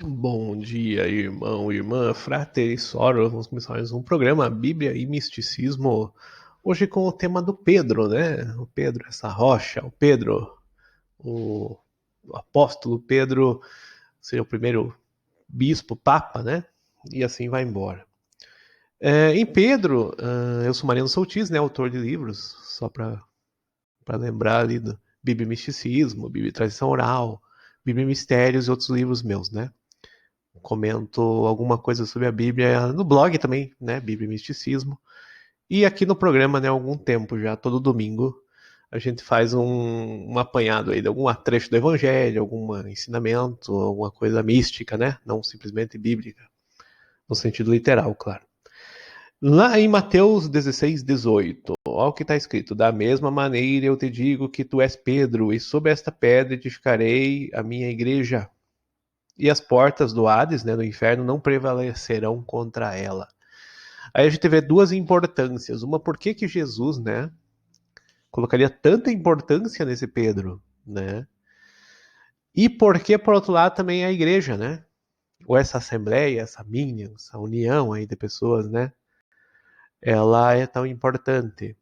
Bom dia, irmão, irmã, frater e soror. Vamos começar mais um programa Bíblia e Misticismo. Hoje com o tema do Pedro, né? O Pedro, essa rocha, o Pedro, o, o apóstolo Pedro, seria o primeiro bispo, papa, né? E assim vai embora. Em Pedro, eu sou Mariano Soutis, né? Autor de livros, só para lembrar ali do Bíblia e Misticismo, Bíblia e Tradição Oral, Bíblia e Mistérios e outros livros meus, né? Comento alguma coisa sobre a Bíblia no blog também, né? Bíblia e Misticismo. E aqui no programa, né, há algum tempo já, todo domingo, a gente faz um apanhado aí de algum trecho do Evangelho, algum ensinamento, alguma coisa mística, né? Não simplesmente bíblica, no sentido literal, claro. Lá em Mateus 16:18, olha o que está escrito: Da mesma maneira eu te digo que tu és Pedro, e sobre esta pedra edificarei a minha igreja, e as portas do Hades, né, do inferno, não prevalecerão contra ela. Aí a gente vê duas importâncias. Uma, por que Jesus, né, colocaria tanta importância nesse Pedro, né? E por que, por outro lado, também a igreja, né? Ou essa assembleia, essa minion, essa união aí de pessoas, né? Ela é tão importante,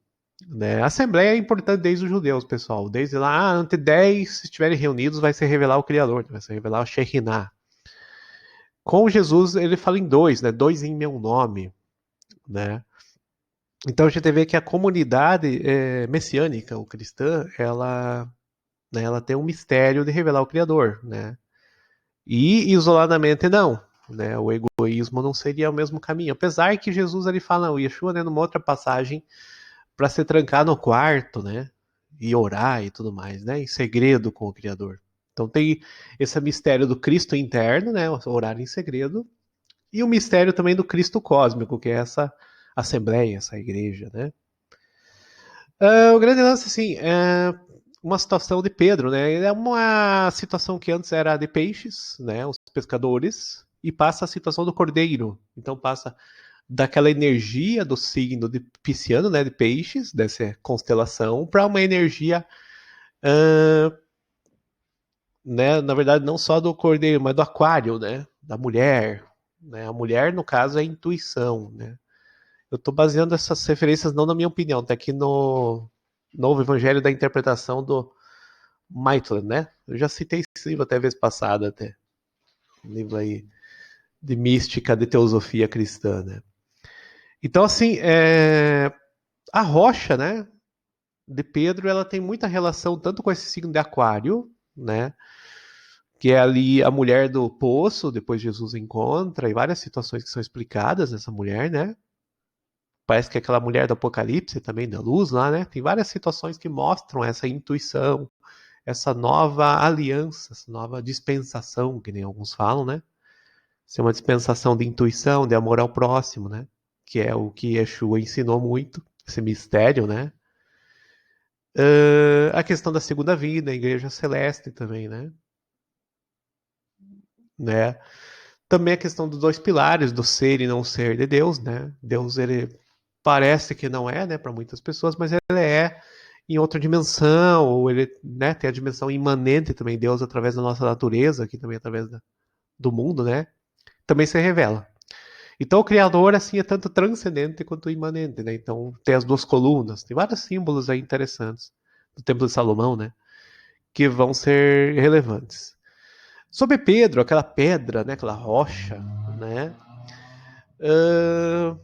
né? A assembleia é importante desde os judeus, pessoal. Desde lá, ante 10, se estiverem reunidos, vai se revelar o Criador, vai se revelar o Shekinah. Com Jesus, ele fala em dois, né? Dois em meu nome, né? Então a gente vê que a comunidade messiânica, ou cristã, ela tem um mistério de revelar o Criador, né? E isoladamente não, né? O egoísmo não seria o mesmo caminho. Apesar que Jesus ele fala, o Yeshua, né, numa outra passagem, para se trancar no quarto, né? E orar e tudo mais, né? Em segredo com o Criador. Então tem esse mistério do Cristo interno, né? Orar em segredo, e o mistério também do Cristo cósmico, que é essa assembleia, essa igreja, né? O grande lance, assim, é uma situação de Pedro, né? É uma situação que antes era de peixes, né? Os pescadores, e passa a situação do cordeiro. Então passa daquela energia do signo de Pisciano, né? De peixes, dessa constelação, para uma energia, uh, né? Na verdade, não só do cordeiro, mas do aquário, né? Da mulher. Né? A mulher, no caso, é a intuição, né? Eu estou baseando essas referências não na minha opinião, tá aqui no Novo Evangelho da Interpretação do Maitland, né? Eu já citei esse livro até a vez passada, até. Um livro aí de mística, de teosofia cristã, né? Então, assim, a rocha, né, de Pedro, ela tem muita relação tanto com esse signo de aquário, né, que é ali a mulher do poço, depois Jesus encontra, e várias situações que são explicadas nessa mulher, né? Parece que é aquela mulher do Apocalipse também, da luz lá, né? Tem várias situações que mostram essa intuição, essa nova aliança, essa nova dispensação, que nem alguns falam, né? Ser uma dispensação de intuição, de amor ao próximo, né? Que é o que Yeshua ensinou muito, esse mistério, né? A questão da segunda vida, a igreja celeste também, né? Também a questão dos dois pilares, do ser e não ser de Deus, né? Deus, ele parece que não é, né, para muitas pessoas, mas ele é em outra dimensão, ou ele, né, tem a dimensão imanente também, Deus através da nossa natureza, aqui também através do mundo, né, também se revela. Então o Criador, assim, é tanto transcendente quanto imanente, né, então tem as duas colunas, tem vários símbolos aí interessantes do Templo de Salomão, né, que vão ser relevantes. Sobre Pedro, aquela pedra, né, aquela rocha, né, uh,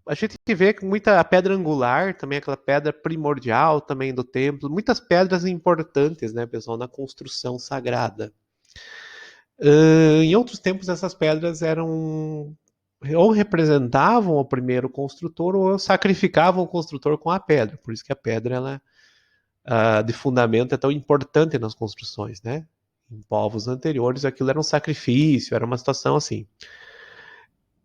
a gente vê que muita pedra angular, também aquela pedra primordial também do templo, muitas pedras importantes, né, pessoal, na construção sagrada. Em outros tempos, essas pedras eram ou representavam o primeiro construtor ou sacrificavam o construtor com a pedra. Por isso que a pedra ela, de fundamento é tão importante nas construções, né? Em povos anteriores, aquilo era um sacrifício, era uma situação assim.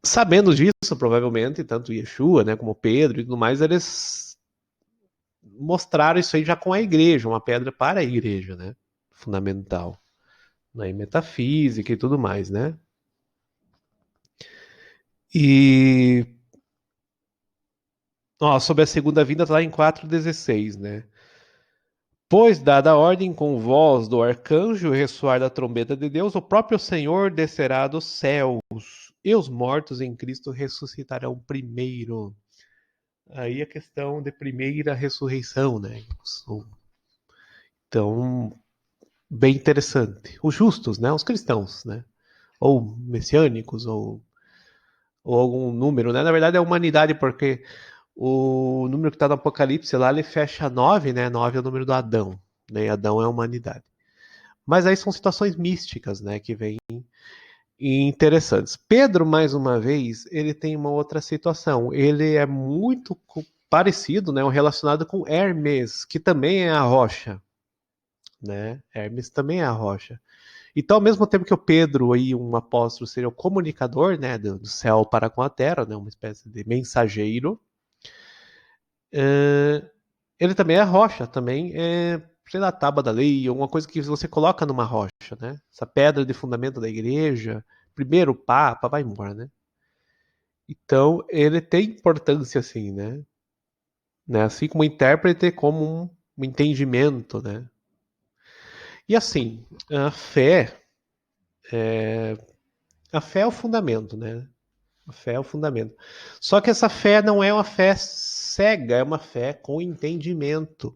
Sabendo disso, provavelmente, tanto Yeshua, né, como Pedro e tudo mais, eles mostraram isso aí já com a igreja, uma pedra para a igreja, né? Fundamental. Né? E metafísica e tudo mais, né? E sobre a segunda vinda tá lá em 4:16, né? Pois, dada a ordem com voz do arcanjo e ressoar da trombeta de Deus, o próprio Senhor descerá dos céus, e os mortos em Cristo ressuscitarão primeiro. Aí a questão de primeira ressurreição, né? Então, bem interessante. Os justos, né? Os cristãos, né? Ou messiânicos, ou algum número, né? Na verdade é a humanidade, porque o número que está no Apocalipse lá, ele fecha 9, né? 9 é o número do Adão, né? E Adão é a humanidade. Mas aí são situações místicas, né? Que vêm interessantes. Pedro, mais uma vez, ele tem uma outra situação. Ele é muito parecido, né? Relacionado com Hermes, que também é a rocha, né? Hermes também é a rocha. Então, ao mesmo tempo que o Pedro, aí, um apóstolo, seria o comunicador, né, do céu para com a terra, né, uma espécie de mensageiro, ele também é rocha, também é, sei lá, tábua da lei, alguma coisa que você coloca numa rocha, né? Essa pedra de fundamento da igreja, primeiro papa, vai embora, né? Então, ele tem importância, assim, né? Assim como intérprete, como um entendimento, né? E assim, a fé é o fundamento, né? A fé é o fundamento. Só que essa fé não é uma fé cega, é uma fé com entendimento.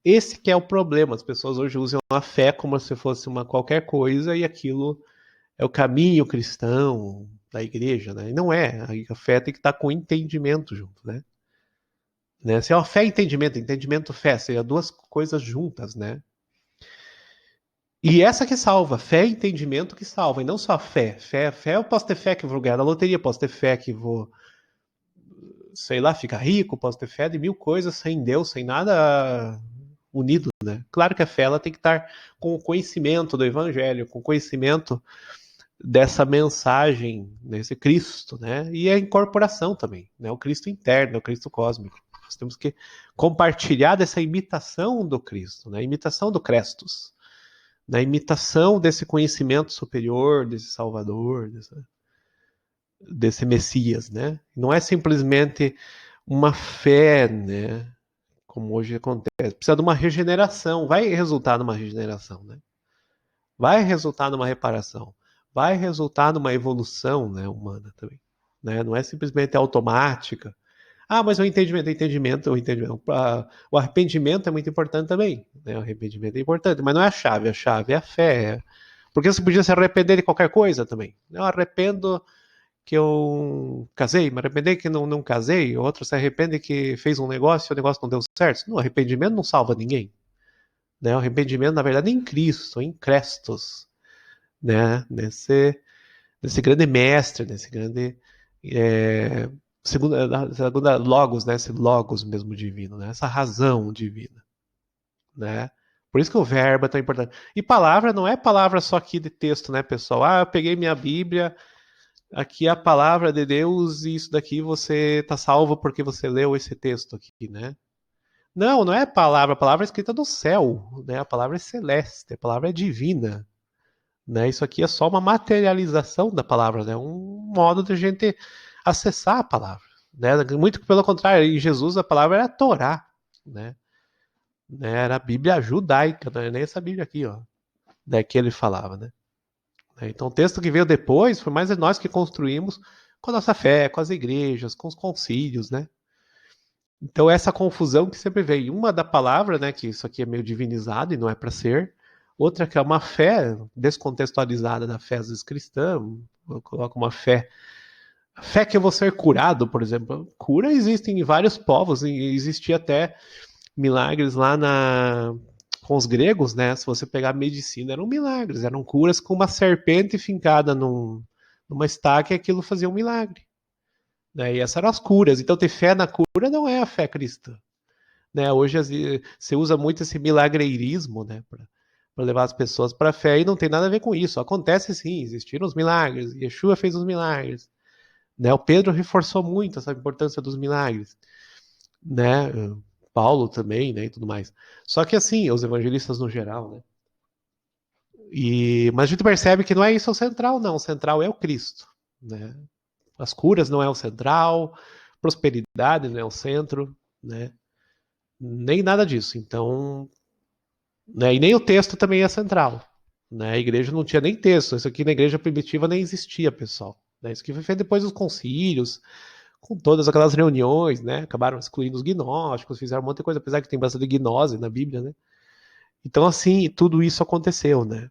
Esse que é o problema. As pessoas hoje usam a fé como se fosse uma qualquer coisa e aquilo é o caminho cristão da igreja, né? E não é. A fé tem que estar com entendimento junto, né? Se é uma fé e entendimento, entendimento fé, seria duas coisas juntas, né? E essa que salva, fé e entendimento que salva, e não só a fé. Fé eu posso ter fé que vou ganhar na loteria, posso ter fé que vou, sei lá, ficar rico, posso ter fé de mil coisas sem Deus, sem nada unido, né? Claro que a fé ela tem que estar com o conhecimento do evangelho, com o conhecimento dessa mensagem, desse Cristo, né? E a incorporação também, né? O Cristo interno, o Cristo cósmico. Nós temos que compartilhar dessa imitação do Cristo, né? A imitação do Crestus, na imitação desse conhecimento superior, desse Salvador, desse Messias, né? Não é simplesmente uma fé, né? Como hoje acontece. Precisa de uma regeneração. Vai resultar numa regeneração, né? Vai resultar numa reparação. Vai resultar numa evolução, né, humana também. Né? Não é simplesmente automática. Ah, mas o entendimento. O arrependimento é muito importante também. Né? O arrependimento é importante, mas não é a chave é a fé. Porque você podia se arrepender de qualquer coisa também. Eu arrependo que eu casei, me arrepender que não casei, outro se arrepende que fez um negócio e o negócio não deu certo. Não, arrependimento não salva ninguém. Né? O arrependimento, na verdade, é em Cristo, em Crestos, né? Nesse grande mestre, nesse grande é, segunda logos, né? Esse logos mesmo divino, né? Essa razão divina, né? Por isso que o verbo é tão importante. E palavra não é palavra só aqui de texto, né, pessoal? Ah, eu peguei minha Bíblia, aqui é a palavra de Deus e isso daqui você tá salvo porque você leu esse texto aqui, né? Não, não é a palavra é escrita do céu, né? A palavra é celeste, a palavra é divina, né? Isso aqui é só uma materialização da palavra, né? Um modo de a gente acessar a palavra, né? Muito pelo contrário, em Jesus a palavra era a Torá, né? Era a Bíblia judaica, não é nem essa Bíblia aqui, ó, né? Que ele falava, né? Então o texto que veio depois foi mais nós que construímos com a nossa fé, com as igrejas, com os concílios, né? Então essa confusão que sempre vem, uma da palavra, né, que isso aqui é meio divinizado e não é para ser, outra que é uma fé descontextualizada da fé às vezes cristã, eu coloco uma fé, a fé que eu vou ser curado, por exemplo. Cura existe em vários povos, e existia até milagres lá com os gregos, né? Se você pegar a medicina, eram milagres, eram curas com uma serpente fincada numa estaca e aquilo fazia um milagre. Né? E essas eram as curas. Então, ter fé na cura não é a fé cristã. Né? Hoje você usa muito esse milagreirismo, né? Para levar as pessoas para a fé e não tem nada a ver com isso. Acontece sim, existiram os milagres. Yeshua fez os milagres. Né? O Pedro reforçou muito essa importância dos milagres. Né? Paulo também, né? E tudo mais. Só que assim, os evangelistas no geral, né? Mas a gente percebe que não é isso o central, não. O central é o Cristo. Né? As curas não é o central, prosperidade não é o centro, né? Nem nada disso. Então, né? E nem o texto também é central, né? A igreja não tinha nem texto. Isso aqui na igreja primitiva nem existia, pessoal. Né? Isso aqui foi feito depois dos concílios, com todas aquelas reuniões, né? Acabaram excluindo os gnósticos, fizeram um monte de coisa, apesar que tem bastante gnose na Bíblia, né? Então, assim, tudo isso aconteceu, né?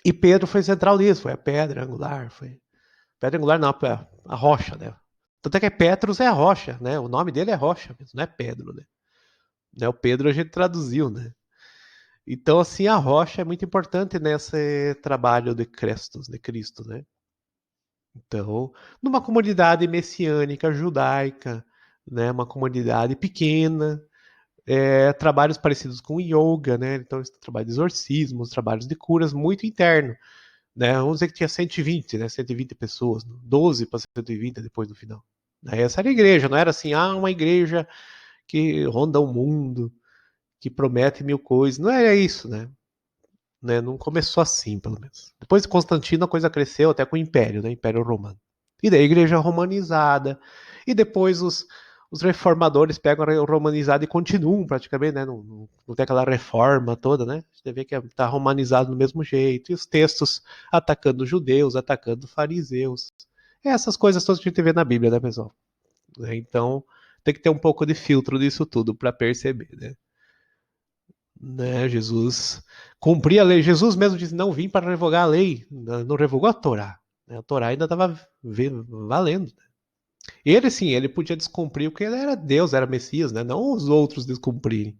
E Pedro foi central nisso, foi a pedra angular, foi. Pedra angular não, a rocha, né? Tanto é que Petrus é a rocha, né? O nome dele é rocha mesmo, não é Pedro, né? O Pedro a gente traduziu, né? Então, assim, a rocha é muito importante nesse trabalho de Cristo, né? Então, numa comunidade messiânica, judaica, né? Uma comunidade pequena, trabalhos parecidos com yoga, né? Então, trabalho de exorcismos, trabalhos de curas muito interno, né? Vamos dizer que tinha 120, né? 120 pessoas, 12 para 120 depois do final. Essa era a igreja, não era assim, uma igreja que ronda o mundo, que promete mil coisas. Não era isso, né? Não começou assim, pelo menos. Depois de Constantino, a coisa cresceu até com o Império, né? Império Romano. E daí a igreja romanizada. E depois os reformadores pegam a romanizada e continuam praticamente, né? Não tem aquela reforma toda, né? Você vê que está romanizado do mesmo jeito. E os textos atacando judeus, atacando fariseus. Essas coisas todas que a gente vê na Bíblia, né, pessoal? Então, tem que ter um pouco de filtro disso tudo para perceber, né? Jesus cumpria a lei. Jesus mesmo disse: não vim para revogar a lei, não revogou a Torá. Né? A Torá ainda estava valendo. Ele sim, ele podia descumprir porque ele era Deus, era Messias, né? Não os outros descumprirem,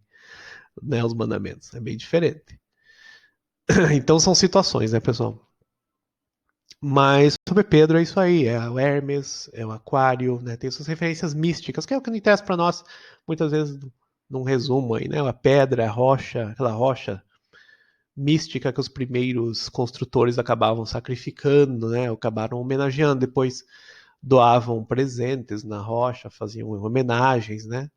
né, os mandamentos. É bem diferente. Então são situações, né, pessoal? Mas sobre Pedro é isso aí, é o Hermes, é o Aquário, né? Tem essas referências místicas, que é o que interessa para nós, muitas vezes num resumo aí, né? A pedra, a rocha, aquela rocha mística que os primeiros construtores acabavam sacrificando, né? Acabaram homenageando, depois doavam presentes na rocha, faziam homenagens, né?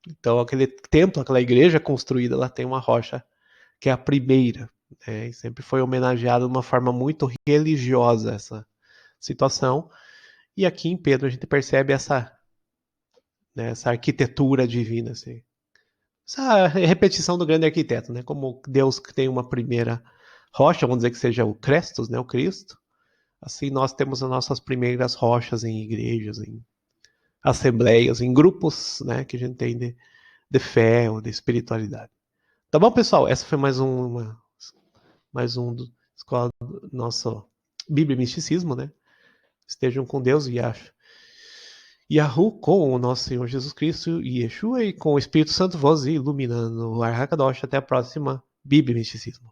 Então aquele templo, aquela igreja construída, ela tem uma rocha que é a primeira, né? E sempre foi homenageada de uma forma muito religiosa essa situação. E aqui em Pedro a gente percebe né, essa arquitetura divina, assim. Essa repetição do grande arquiteto, né? Como Deus tem uma primeira rocha, vamos dizer que seja o Crestos, né, o Cristo. Assim nós temos as nossas primeiras rochas em igrejas, em assembleias, em grupos, né, que a gente tem de fé ou de espiritualidade. Tá bom, pessoal? Essa foi mais um do escola do nosso Bíblia e Misticismo, né? Estejam com Deus e acho. Yahu com o nosso Senhor Jesus Cristo e Yeshua e com o Espírito Santo vos iluminando o Arhakadosh. Até a próxima Bíblia e Misticismo.